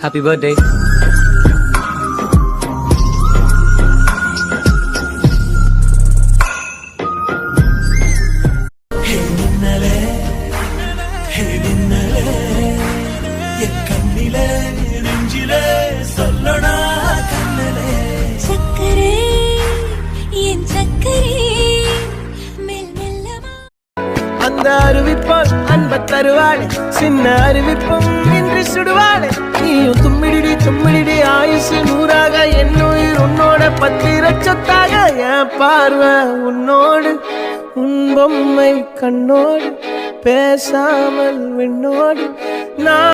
Happy birthday. அந்த அறிவிப்பால் அன்ப தருவாளே, சின்ன அறிவிப்பும் இன்று சுடுவாளே. நீயும் தும்மிடி தும்மிடி ஆயுசு 100ஆக, என்னுயிர் உன்னோட 10 சொத்தாக. என் பார்வை உன்னோடு, உன் பொம்மை கண்ணோடு, பேசாமல் விண்ணோடு நான்